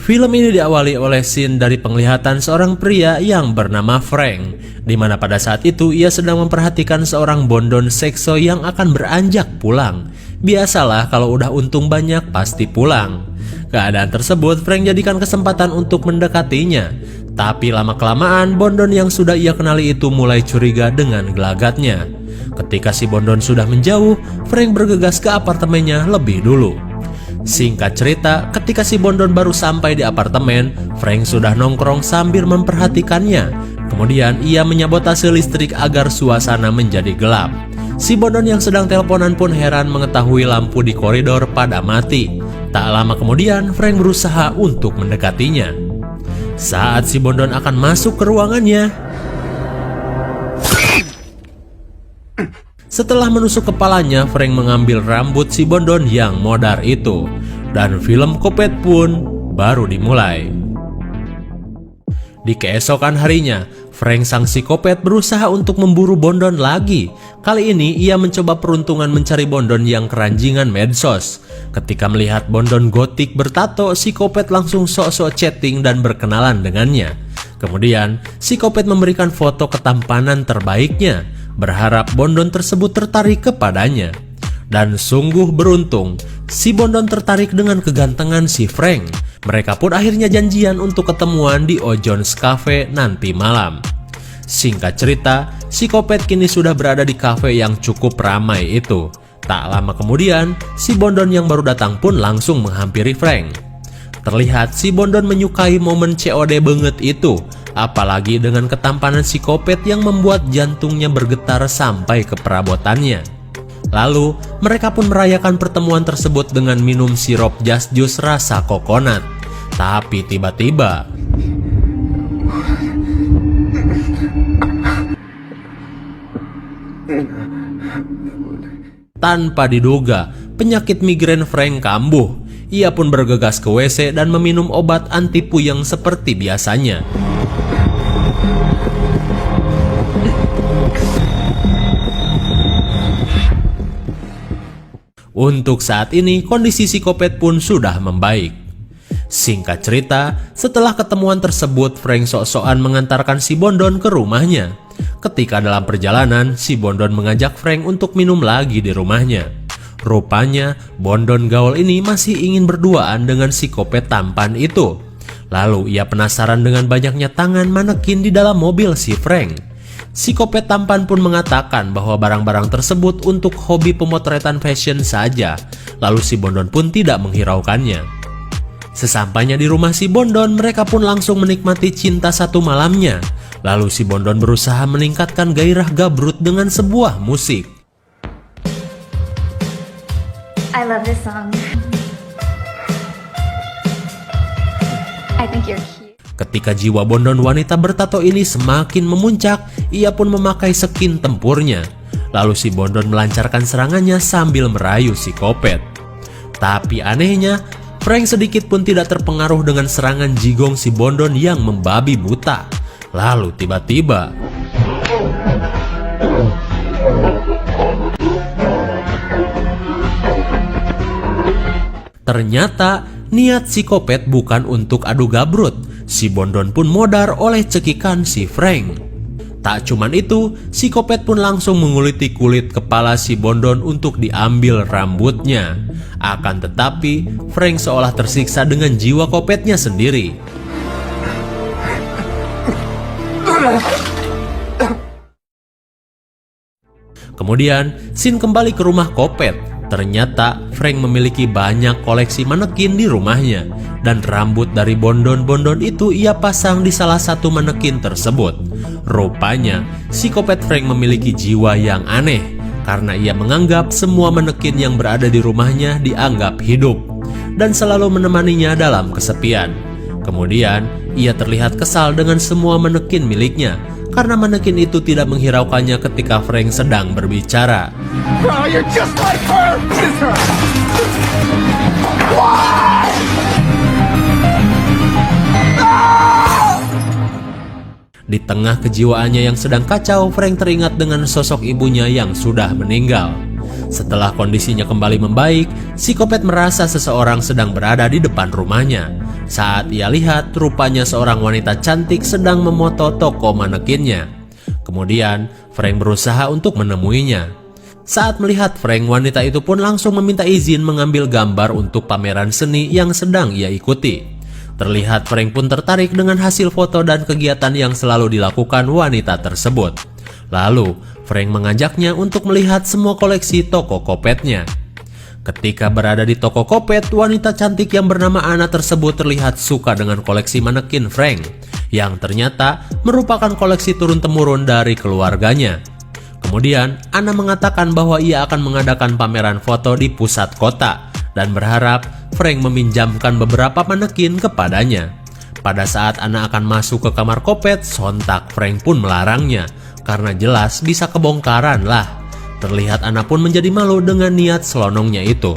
Film ini diawali oleh scene dari penglihatan seorang pria yang bernama Frank, di mana pada saat itu ia sedang memperhatikan seorang bondon sekso yang akan beranjak pulang. Biasalah kalau udah untung banyak pasti pulang. Keadaan tersebut Frank jadikan kesempatan untuk mendekatinya. Tapi lama-kelamaan bondon yang sudah ia kenali itu mulai curiga dengan gelagatnya. Ketika si bondon sudah menjauh, Frank bergegas ke apartemennya lebih dulu. Singkat cerita, ketika si bondon baru sampai di apartemen, Frank sudah nongkrong sambil memperhatikannya. Kemudian ia menyabotase listrik agar suasana menjadi gelap. Si bondon yang sedang teleponan pun heran mengetahui lampu di koridor pada mati. Tak lama kemudian, Frank berusaha untuk mendekatinya. Saat si bondon akan masuk ke ruangannya, setelah menusuk kepalanya, Frank mengambil rambut si bondon yang modar itu. Dan film Kopet pun baru dimulai. Di keesokan harinya, Frank sang psikopat berusaha untuk memburu bondon lagi. Kali ini ia mencoba peruntungan mencari bondon yang keranjingan medsos. Ketika melihat bondon gotik bertato, psikopat langsung sok-sok chatting dan berkenalan dengannya. Kemudian, psikopat memberikan foto ketampanan terbaiknya, berharap bondon tersebut tertarik kepadanya. Dan sungguh beruntung, si bondon tertarik dengan kegantengan si Frank. Mereka pun akhirnya janjian untuk ketemuan di Ojon's Cafe nanti malam. Singkat cerita, psikopat kini sudah berada di kafe yang cukup ramai itu. Tak lama kemudian, si bondon yang baru datang pun langsung menghampiri Frank. Terlihat si bondon menyukai momen COD banget itu, apalagi dengan ketampanan psikopat yang membuat jantungnya bergetar sampai ke perabotannya. Lalu, mereka pun merayakan pertemuan tersebut dengan minum sirup just juice rasa kokonat. Tapi tiba-tiba, tanpa diduga, penyakit migrain Frank kambuh. Ia pun bergegas ke WC dan meminum obat anti puyeng seperti biasanya. Untuk saat ini, kondisi psikopat pun sudah membaik. Singkat cerita, setelah ketemuan tersebut, Frank sok-sokan mengantarkan si bondon ke rumahnya. Ketika dalam perjalanan, si bondon mengajak Frank untuk minum lagi di rumahnya. Rupanya, bondon gaul ini masih ingin berduaan dengan psikopat tampan itu. Lalu ia penasaran dengan banyaknya tangan manekin di dalam mobil si Frank. Psikopat tampan pun mengatakan bahwa barang-barang tersebut untuk hobi pemotretan fashion saja. Lalu si bondon pun tidak menghiraukannya. Sesampainya di rumah si bondon, mereka pun langsung menikmati cinta satu malamnya. Lalu si bondon berusaha meningkatkan gairah gabrut dengan sebuah musik. I love this song. I think you're cute. Ketika jiwa bondon wanita bertato ini semakin memuncak, ia pun memakai skin tempurnya. Lalu si bondon melancarkan serangannya sambil merayu psikopat. Tapi anehnya, Frank sedikit pun tidak terpengaruh dengan serangan jigong si bondon yang membabi buta. Lalu tiba-tiba, ternyata niat psikopat bukan untuk adu gabrut. Si bondon pun modar oleh cekikan si Frank. Tak cuman itu, psikopat pun langsung menguliti kulit kepala si bondon untuk diambil rambutnya. Akan tetapi, Frank seolah tersiksa dengan jiwa kopetnya sendiri. Kemudian, scene kembali ke rumah kopet. Ternyata Frank memiliki banyak koleksi manekin di rumahnya, dan rambut dari bondon-bondon itu ia pasang di salah satu manekin tersebut. Rupanya, psikopat Frank memiliki jiwa yang aneh, karena ia menganggap semua manekin yang berada di rumahnya dianggap hidup, dan selalu menemaninya dalam kesepian. Kemudian, ia terlihat kesal dengan semua manekin miliknya, karena manekin itu tidak menghiraukannya ketika Frank sedang berbicara. Oh, you're just like her! Di tengah kejiwaannya yang sedang kacau, Frank teringat dengan sosok ibunya yang sudah meninggal. Setelah kondisinya kembali membaik, psikopat merasa seseorang sedang berada di depan rumahnya. Saat ia lihat, rupanya seorang wanita cantik sedang memoto toko manekinnya. Kemudian, Frank berusaha untuk menemuinya. Saat melihat Frank, wanita itu pun langsung meminta izin mengambil gambar untuk pameran seni yang sedang ia ikuti. Terlihat Frank pun tertarik dengan hasil foto dan kegiatan yang selalu dilakukan wanita tersebut. Lalu, Frank mengajaknya untuk melihat semua koleksi toko Kopetnya. Ketika berada di toko Kopet, wanita cantik yang bernama Anna tersebut terlihat suka dengan koleksi manekin Frank, yang ternyata merupakan koleksi turun-temurun dari keluarganya. Kemudian, Anna mengatakan bahwa ia akan mengadakan pameran foto di pusat kota, dan berharap Frank meminjamkan beberapa manekin kepadanya. Pada saat Anna akan masuk ke kamar Kopet, sontak Frank pun melarangnya, karena jelas bisa kebongkaran lah. Terlihat Anna pun menjadi malu dengan niat selonongnya itu.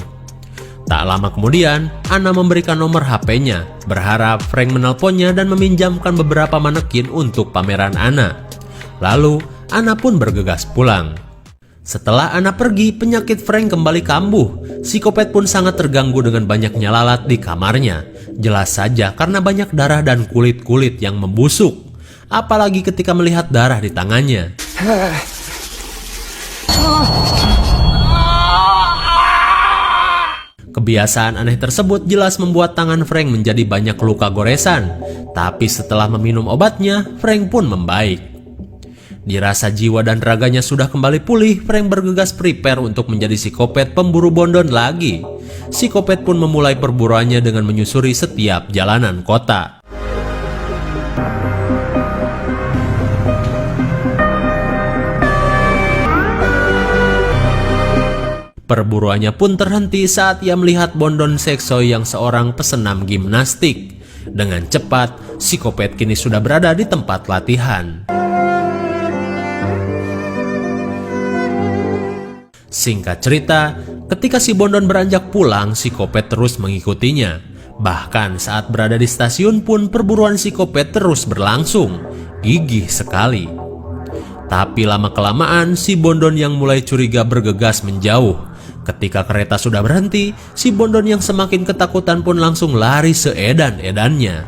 Tak lama kemudian, Anna memberikan nomor HP-nya, berharap Frank menelponnya dan meminjamkan beberapa manekin untuk pameran Anna. Lalu, Anna pun bergegas pulang. Setelah Anna pergi, penyakit Frank kembali kambuh. Si Kopet pun sangat terganggu dengan banyaknya lalat di kamarnya. Jelas saja karena banyak darah dan kulit-kulit yang membusuk. Apalagi ketika melihat darah di tangannya. Kebiasaan aneh tersebut jelas membuat tangan Frank menjadi banyak luka goresan. Tapi setelah meminum obatnya, Frank pun membaik. Dirasa jiwa dan raganya sudah kembali pulih, Frank bergegas prepare untuk menjadi si Kopet pemburu bondon lagi. Si Kopet pun memulai perburuannya dengan menyusuri setiap jalanan kota. Perburuannya pun terhenti saat ia melihat bondon seksoi yang seorang pesenam gimnastik. Dengan cepat, si Kopet kini sudah berada di tempat latihan. Singkat cerita, ketika si bondon beranjak pulang, si Kopet terus mengikutinya. Bahkan saat berada di stasiun pun perburuan si Kopet terus berlangsung. Gigih sekali. Tapi lama-kelamaan si bondon yang mulai curiga bergegas menjauh. Ketika kereta sudah berhenti, si bondon yang semakin ketakutan pun langsung lari seedan-edannya.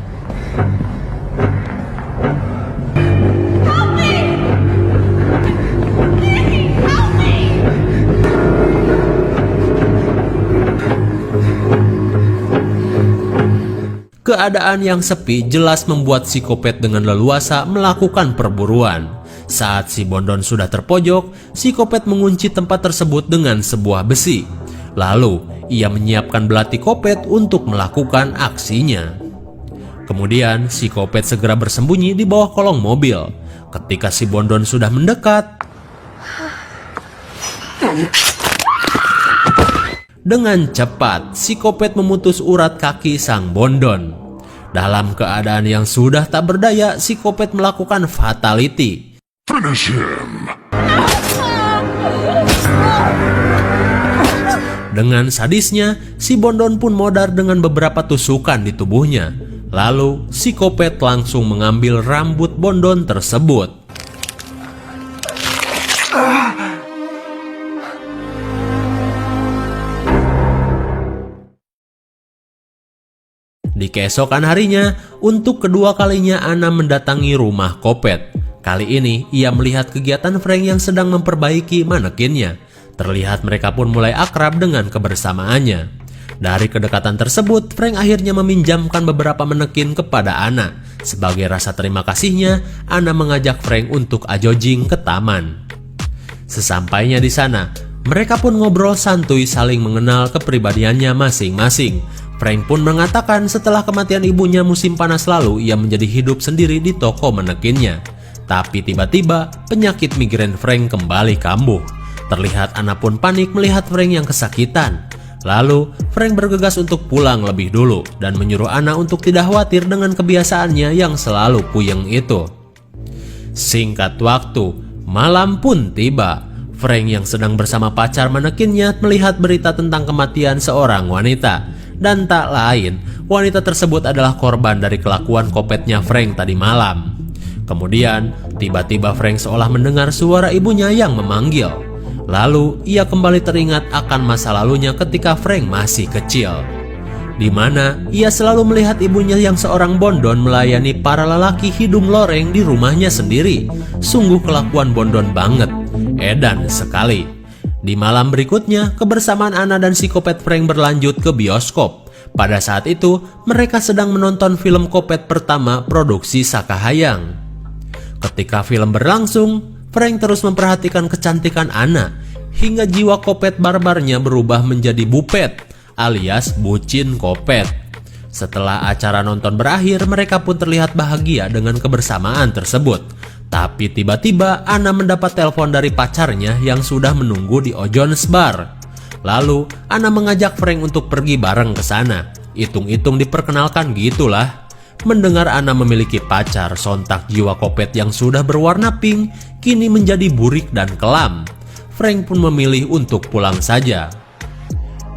Keadaan yang sepi jelas membuat si Kopet dengan leluasa melakukan perburuan. Saat si bondon sudah terpojok, si Kopet mengunci tempat tersebut dengan sebuah besi. Lalu, ia menyiapkan belati Kopet untuk melakukan aksinya. Kemudian, si Kopet segera bersembunyi di bawah kolong mobil. Ketika si bondon sudah mendekat, dengan cepat, si Kopet memutus urat kaki sang bondon. Dalam keadaan yang sudah tak berdaya, si Kopet melakukan fatality. Finish him! Dengan sadisnya, si bondon pun modar dengan beberapa tusukan di tubuhnya. Lalu, si Kopet langsung mengambil rambut bondon tersebut. Di keesokan harinya, untuk kedua kalinya Anna mendatangi rumah Kopet. Kali ini, ia melihat kegiatan Frank yang sedang memperbaiki manekinnya. Terlihat mereka pun mulai akrab dengan kebersamaannya. Dari kedekatan tersebut, Frank akhirnya meminjamkan beberapa manekin kepada Anna. Sebagai rasa terima kasihnya, Anna mengajak Frank untuk ajojing ke taman. Sesampainya di sana, mereka pun ngobrol santuy saling mengenal kepribadiannya masing-masing. Frank pun mengatakan setelah kematian ibunya musim panas lalu, ia menjadi hidup sendiri di toko manekinnya. Tapi tiba-tiba penyakit migrain Frank kembali kambuh. Terlihat Anna pun panik melihat Frank yang kesakitan. Lalu Frank bergegas untuk pulang lebih dulu dan menyuruh Anna untuk tidak khawatir dengan kebiasaannya yang selalu puyeng itu. Singkat waktu, malam pun tiba. Frank yang sedang bersama pacar manekinnya melihat berita tentang kematian seorang wanita. Dan tak lain, wanita tersebut adalah korban dari kelakuan Kopetnya Frank tadi malam. Kemudian, tiba-tiba Frank seolah mendengar suara ibunya yang memanggil. Lalu, ia kembali teringat akan masa lalunya ketika Frank masih kecil. di mana ia selalu melihat ibunya yang seorang bondon melayani para lelaki hidung loreng di rumahnya sendiri. Sungguh kelakuan bondon banget, edan sekali. Di malam berikutnya, kebersamaan Anna dan psikopat Frank berlanjut ke bioskop. Pada saat itu, mereka sedang menonton film kopet pertama produksi Saka Hayang. Ketika film berlangsung, Frank terus memperhatikan kecantikan Anna, hingga jiwa kopet barbarnya berubah menjadi bupet, alias bucin kopet. Setelah acara nonton berakhir, mereka pun terlihat bahagia dengan kebersamaan tersebut. Tapi tiba-tiba Anna mendapat telepon dari pacarnya yang sudah menunggu di Ojon's Bar. Lalu Anna mengajak Frank untuk pergi bareng ke sana. Hitung-hitung diperkenalkan gitulah. Mendengar Anna memiliki pacar, sontak jiwa kopet yang sudah berwarna pink kini menjadi burik dan kelam. Frank pun memilih untuk pulang saja.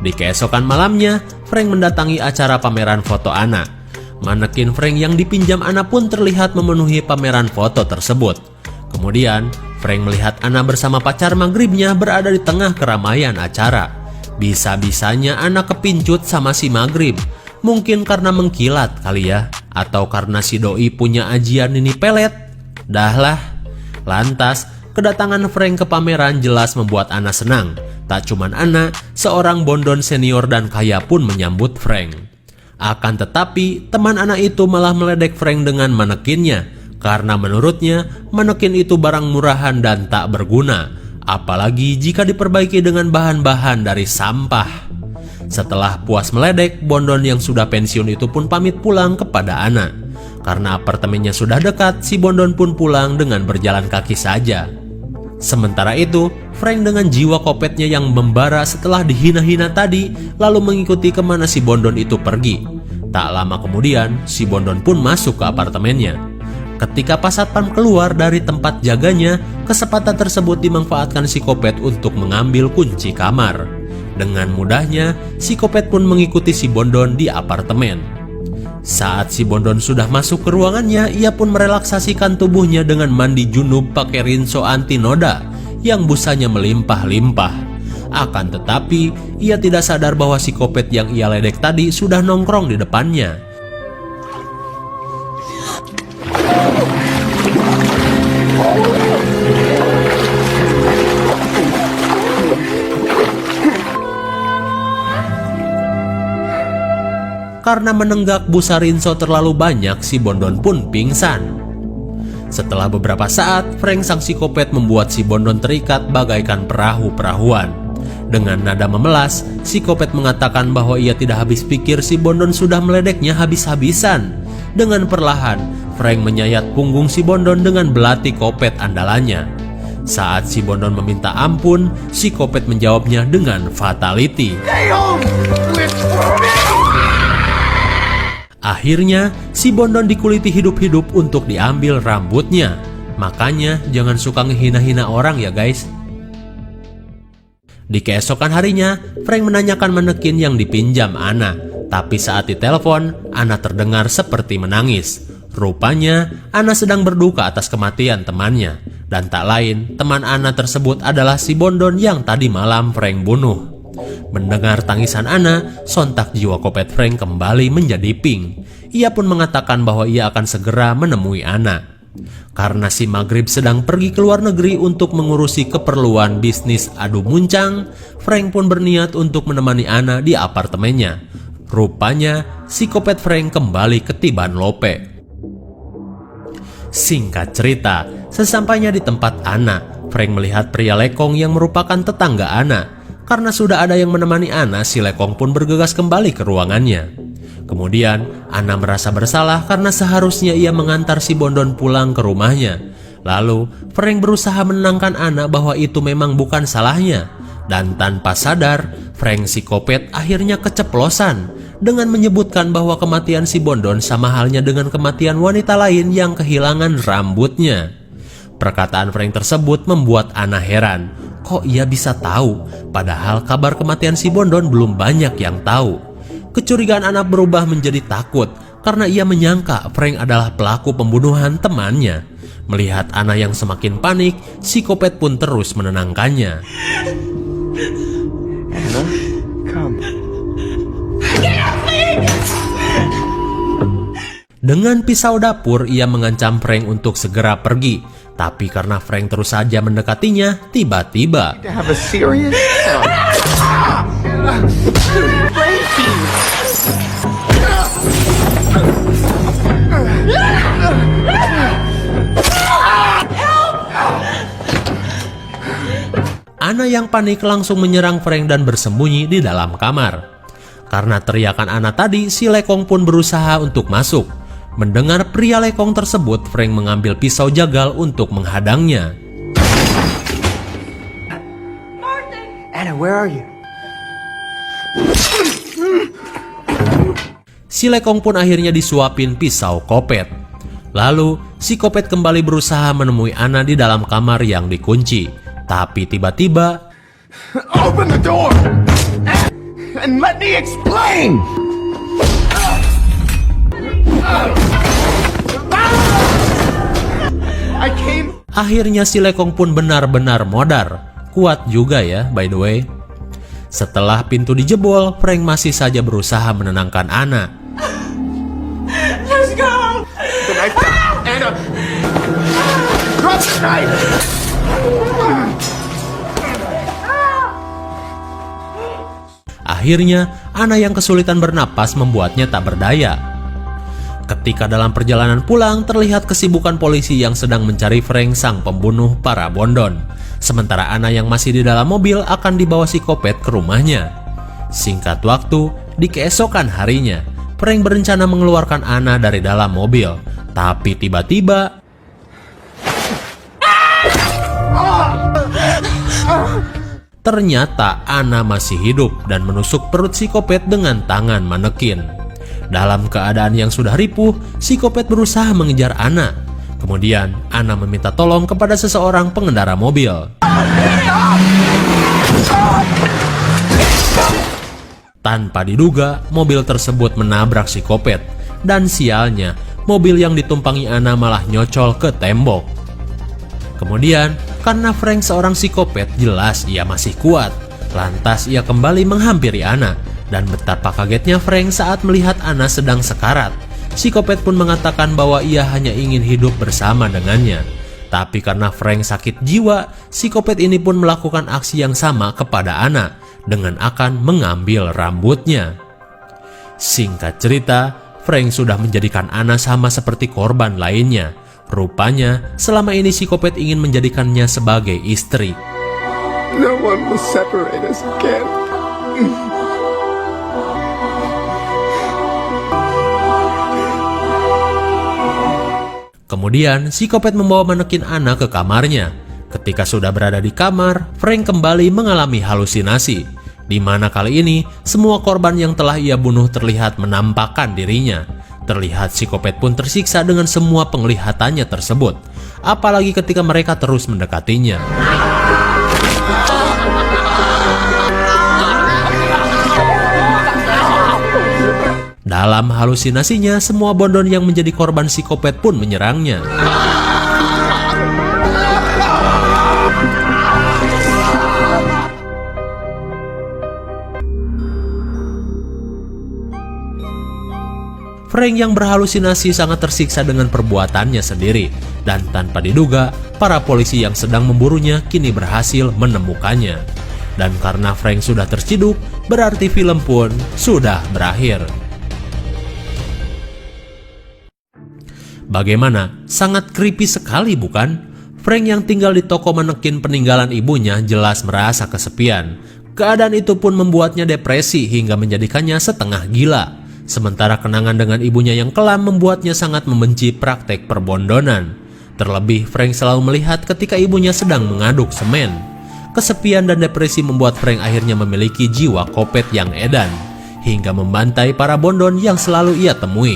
Di keesokan malamnya, Frank mendatangi acara pameran foto Anna. Manekin Frank yang dipinjam Anna pun terlihat memenuhi pameran foto tersebut. Kemudian, Frank melihat Anna bersama pacar maghribnya berada di tengah keramaian acara. Bisa-bisanya Anna kepincut sama si maghrib. Mungkin karena mengkilat kali ya, atau karena si doi punya ajian ini pelet. Dahlah. Lantas, kedatangan Frank ke pameran jelas membuat Anna senang. Tak cuman Anna, seorang bondon senior dan kaya pun menyambut Frank. Akan tetapi, teman Anna itu malah meledek Frank dengan manekinnya, karena menurutnya manekin itu barang murahan dan tak berguna, apalagi jika diperbaiki dengan bahan-bahan dari sampah. Setelah puas meledek, bondon yang sudah pensiun itu pun pamit pulang kepada Anna. Karena apartemennya sudah dekat, si bondon pun pulang dengan berjalan kaki saja. Sementara itu, Frank dengan jiwa kopetnya yang membara setelah dihina-hina tadi, lalu mengikuti kemana si bondon itu pergi. Tak lama kemudian, si bondon pun masuk ke apartemennya. Ketika pas satpam keluar dari tempat jaganya, kesempatan tersebut dimanfaatkan si kopet untuk mengambil kunci kamar. Dengan mudahnya, si kopet pun mengikuti si bondon di apartemen. Saat si bondon sudah masuk ke ruangannya, ia pun merelaksasikan tubuhnya dengan mandi junub pakai rinso anti noda yang busanya melimpah-limpah. Akan tetapi, ia tidak sadar bahwa si kopet yang ia ledek tadi sudah nongkrong di depannya. Karena menenggak busa rinso terlalu banyak, si bondon pun pingsan. Setelah beberapa saat, Frank sang psikopat membuat si bondon terikat bagaikan perahu-perahuan. Dengan nada memelas, psikopat mengatakan bahwa ia tidak habis pikir si bondon sudah meledeknya habis-habisan. Dengan perlahan, Frank menyayat punggung si bondon dengan belati kopet andalannya. Saat si bondon meminta ampun, si kopet menjawabnya dengan fatality. Akhirnya, si bondon dikuliti hidup-hidup untuk diambil rambutnya. Makanya jangan suka ngehina-hina orang ya guys. Di keesokan harinya, Frank menanyakan manekin yang dipinjam Anna. Tapi saat ditelepon, Anna terdengar seperti menangis. Rupanya, Anna sedang berduka atas kematian temannya. Dan tak lain, teman Anna tersebut adalah si bondon yang tadi malam Frank bunuh. Mendengar tangisan Anna, sontak jiwa kopet Frank kembali menjadi pink. Ia pun mengatakan bahwa ia akan segera menemui Anna. Karena si maghrib sedang pergi ke luar negeri untuk mengurusi keperluan bisnis adu muncang, Frank pun berniat untuk menemani Anna di apartemennya. Rupanya, si kopet Frank kembali ketiban lope. Singkat cerita, sesampainya di tempat Anna, Frank melihat pria lekong yang merupakan tetangga Anna. Karena sudah ada yang menemani Anna, si lekong pun bergegas kembali ke ruangannya. Kemudian, Anna merasa bersalah karena seharusnya ia mengantar si bondon pulang ke rumahnya. Lalu, Frank berusaha menenangkan Anna bahwa itu memang bukan salahnya. Dan tanpa sadar, Frank si kopet akhirnya keceplosan dengan menyebutkan bahwa kematian si bondon sama halnya dengan kematian wanita lain yang kehilangan rambutnya. Perkataan Frank tersebut membuat Anna heran. Kok ia bisa tahu? Padahal kabar kematian si bondon belum banyak yang tahu. Kecurigaan Anna berubah menjadi takut karena ia menyangka Frank adalah pelaku pembunuhan temannya. Melihat Anna yang semakin panik, si kopet pun terus menenangkannya. Anna, come. Dengan pisau dapur, ia mengancam Frank untuk segera pergi. Tapi karena Frank terus saja mendekatinya, tiba-tiba To have a serious Ana yang panik langsung menyerang Frank dan bersembunyi di dalam kamar. Karena teriakan Ana tadi, si lekong pun berusaha untuk masuk. Mendengar pria lekong tersebut, Frank mengambil pisau jagal untuk menghadangnya. Anna, where are you? Si lekong pun akhirnya disuapin pisau kopet. Lalu, si kopet kembali berusaha menemui Ana di dalam kamar yang dikunci. Tapi tiba-tiba, Open the door! And let me explain! I came... akhirnya si lekong pun benar-benar modar. Kuat juga ya, by the way. Setelah pintu dijebol, Frank masih saja berusaha menenangkan Ana. Let's go! The knife down. Anna! Drop the knife! Akhirnya, Ana yang kesulitan bernapas membuatnya tak berdaya. Ketika dalam perjalanan pulang, terlihat kesibukan polisi yang sedang mencari Frank, sang pembunuh para Bondon. Sementara Ana yang masih di dalam mobil akan dibawa si kopet ke rumahnya. Singkat waktu, di keesokan harinya, Frank berencana mengeluarkan Ana dari dalam mobil. Tapi tiba-tiba, ternyata Ana masih hidup dan menusuk perut si kopet dengan tangan manekin. Dalam keadaan yang sudah ripuh, si kopet berusaha mengejar Ana. Kemudian, Ana meminta tolong kepada seseorang pengendara mobil. Tanpa diduga, mobil tersebut menabrak si kopet. Dan sialnya, mobil yang ditumpangi Ana malah nyocol ke tembok. Kemudian, karena Frank seorang psikopat, jelas ia masih kuat. Lantas ia kembali menghampiri Ana. Dan betapa kagetnya Frank saat melihat Ana sedang sekarat. Psikopat pun mengatakan bahwa ia hanya ingin hidup bersama dengannya. Tapi karena Frank sakit jiwa, psikopat ini pun melakukan aksi yang sama kepada Ana dengan akan mengambil rambutnya. Singkat cerita, Frank sudah menjadikan Ana sama seperti korban lainnya. Rupanya, selama ini psikopat ingin menjadikannya sebagai istri. No one will separate us again. Kemudian, psikopat membawa manekin Ana ke kamarnya. Ketika sudah berada di kamar, Frank kembali mengalami halusinasi. Di mana kali ini, semua korban yang telah ia bunuh terlihat menampakkan dirinya. Terlihat psikopat pun tersiksa dengan semua penglihatannya tersebut. Apalagi ketika mereka terus mendekatinya. Dalam halusinasinya, semua Bondon yang menjadi korban psikopat pun menyerangnya. Frank yang berhalusinasi sangat tersiksa dengan perbuatannya sendiri. Dan tanpa diduga, para polisi yang sedang memburunya kini berhasil menemukannya. Dan karena Frank sudah terciduk, berarti film pun sudah berakhir. Bagaimana? Sangat creepy sekali bukan? Frank yang tinggal di toko manekin peninggalan ibunya jelas merasa kesepian. Keadaan itu pun membuatnya depresi hingga menjadikannya setengah gila. Sementara kenangan dengan ibunya yang kelam membuatnya sangat membenci praktek perbondonan. Terlebih Frank selalu melihat ketika ibunya sedang mengaduk semen. Kesepian dan depresi membuat Frank akhirnya memiliki jiwa kopet yang edan, hingga membantai para Bondon yang selalu ia temui.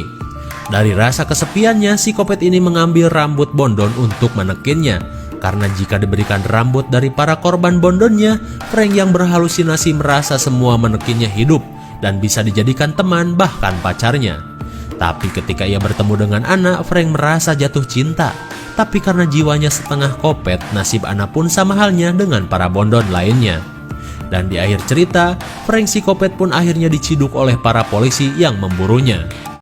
Dari rasa kesepiannya, si kopet ini mengambil rambut Bondon untuk manekinnya. Karena jika diberikan rambut dari para korban Bondonnya, Frank yang berhalusinasi merasa semua manekinnya hidup dan bisa dijadikan teman bahkan pacarnya. Tapi ketika ia bertemu dengan Ana, Frank merasa jatuh cinta. Tapi karena jiwanya setengah kopet, nasib Ana pun sama halnya dengan para Bondon lainnya. Dan di akhir cerita, Frank si kopet pun akhirnya diciduk oleh para polisi yang memburunya.